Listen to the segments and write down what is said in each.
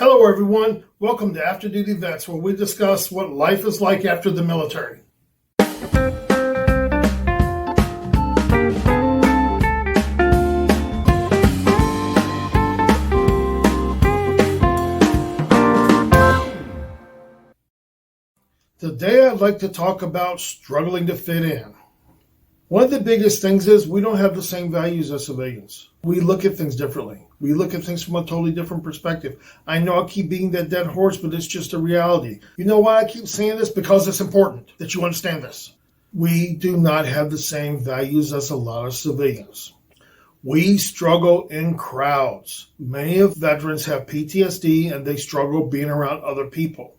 Hello everyone, welcome to After Duty Vets, where we discuss what life is like after the military. Today I'd like to talk about struggling to fit in. One of the biggest things is we don't have the same values as civilians. We look at things differently. We look at things from a totally different perspective. I know I keep beating that dead horse, but it's just a reality. You know why I keep saying this? Because it's important that you understand this. We do not have the same values as a lot of civilians. We struggle in crowds. Many of veterans have PTSD and they struggle being around other people.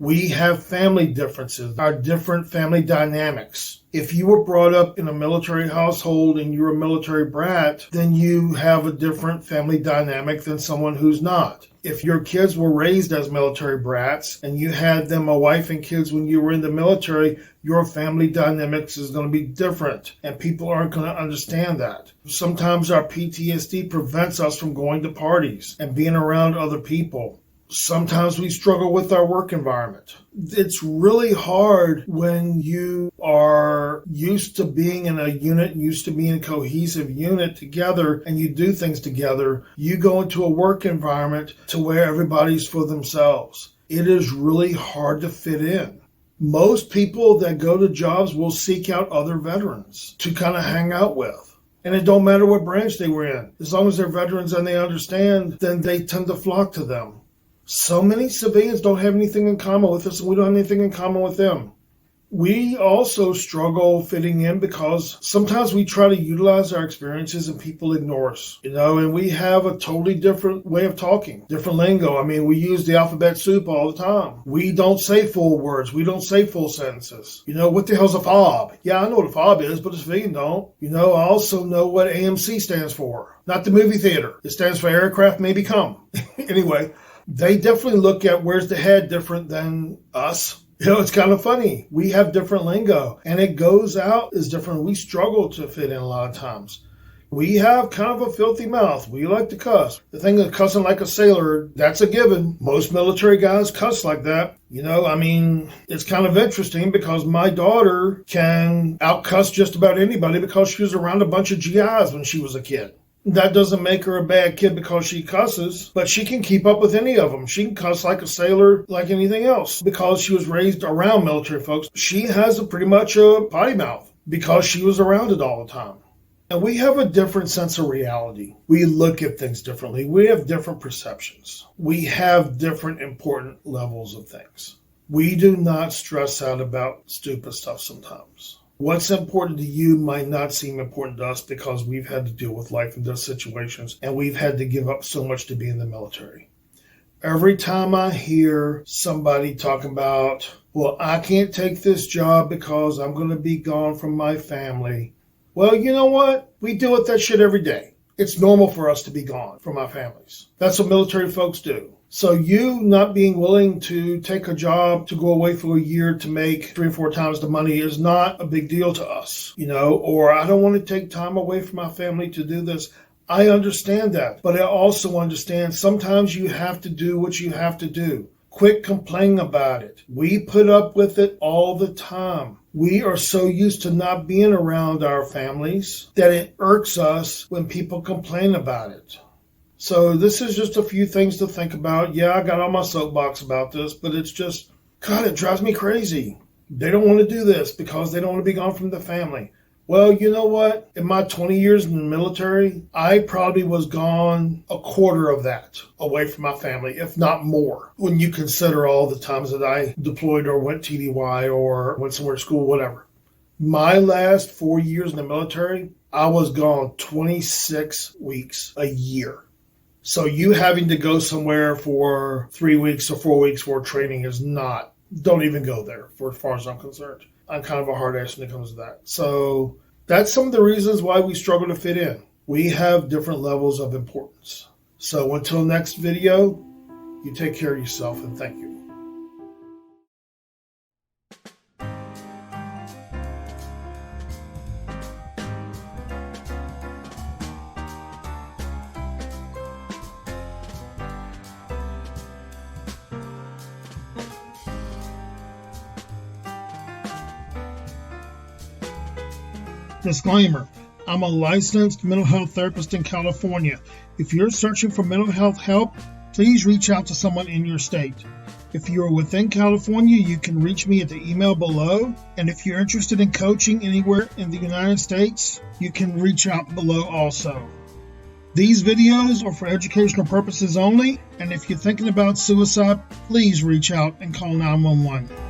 We have family differences, our different family dynamics. If you were brought up in a military household and you're a military brat, then you have a different family dynamic than someone who's not. If your kids were raised as military brats and you had them a wife and kids when you were in the military, your family dynamics is going to be different and people aren't going to understand that. Sometimes our PTSD prevents us from going to parties and being around other people. Sometimes we struggle with our work environment. It's really hard when you are used to being in a unit, used to being a cohesive unit together, and you do things together. You go into a work environment to where everybody's for themselves. It is really hard to fit in. Most people that go to jobs will seek out other veterans to kind of hang out with. And it don't matter what branch they were in. As long as they're veterans and they understand, then they tend to flock to them. So many civilians don't have anything in common with us, and we don't have anything in common with them. We also struggle fitting in because sometimes we try to utilize our experiences and people ignore us, and we have a totally different way of talking, different lingo. I mean, we use the alphabet soup all the time. We don't say full words. We don't say full sentences. What the hell's a fob? Yeah, I know what a fob is, but a civilian don't. I also know what AMC stands for. Not the movie theater. It stands for aircraft may become. Anyway. They definitely look at where's the head different than us. It's kind of funny. We have different lingo and it goes out as different. We struggle to fit in a lot of times. We have kind of a filthy mouth. We like to cuss. The thing of cussing like a sailor, that's a given. Most military guys cuss like that. It's kind of interesting because my daughter can outcuss just about anybody because she was around a bunch of GIs when she was a kid. That doesn't make her a bad kid because she cusses, but she can keep up with any of them. She can cuss like a sailor, like anything else, because she was raised around military folks. She has pretty much a potty mouth because she was around it all the time. And we have a different sense of reality. We look at things differently. We have different perceptions. We have different important levels of things. We do not stress out about stupid stuff sometimes. What's important to you might not seem important to us because we've had to deal with life in those situations and we've had to give up so much to be in the military. Every time I hear somebody talking about, well, I can't take this job because I'm going to be gone from my family. Well, you know what? We deal with that shit every day. It's normal for us to be gone from our families. That's what military folks do. So you not being willing to take a job to go away for a year to make 3 or 4 times the money is not a big deal to us, or I don't want to take time away from my family to do this. I understand that, but I also understand sometimes you have to do what you have to do. Quit complaining about it. We put up with it all the time. We are so used to not being around our families that it irks us when people complain about it. So this is just a few things to think about. Yeah, I got on my soapbox about this, but it's just, God, it drives me crazy. They don't want to do this because they don't want to be gone from the family. Well, you know what? In my 20 years in the military, I probably was gone a quarter of that away from my family, if not more, when you consider all the times that I deployed or went TDY or went somewhere to school, whatever. My last 4 years in the military, I was gone 26 weeks a year. So you having to go somewhere for 3 weeks or 4 weeks for training is not, don't even go there for as far as I'm concerned. I'm kind of a hard ass when it comes to that. So that's some of the reasons why we struggle to fit in. We have different levels of importance. So until next video, you take care of yourself and thank you. Disclaimer: I'm a licensed mental health therapist in California. If you're searching for mental health help, please reach out to someone in your state. If you're within California, you can reach me at the email below. And if you're interested in coaching anywhere in the United States, you can reach out below also. These videos are for educational purposes only, and if you're thinking about suicide, please reach out and call 911.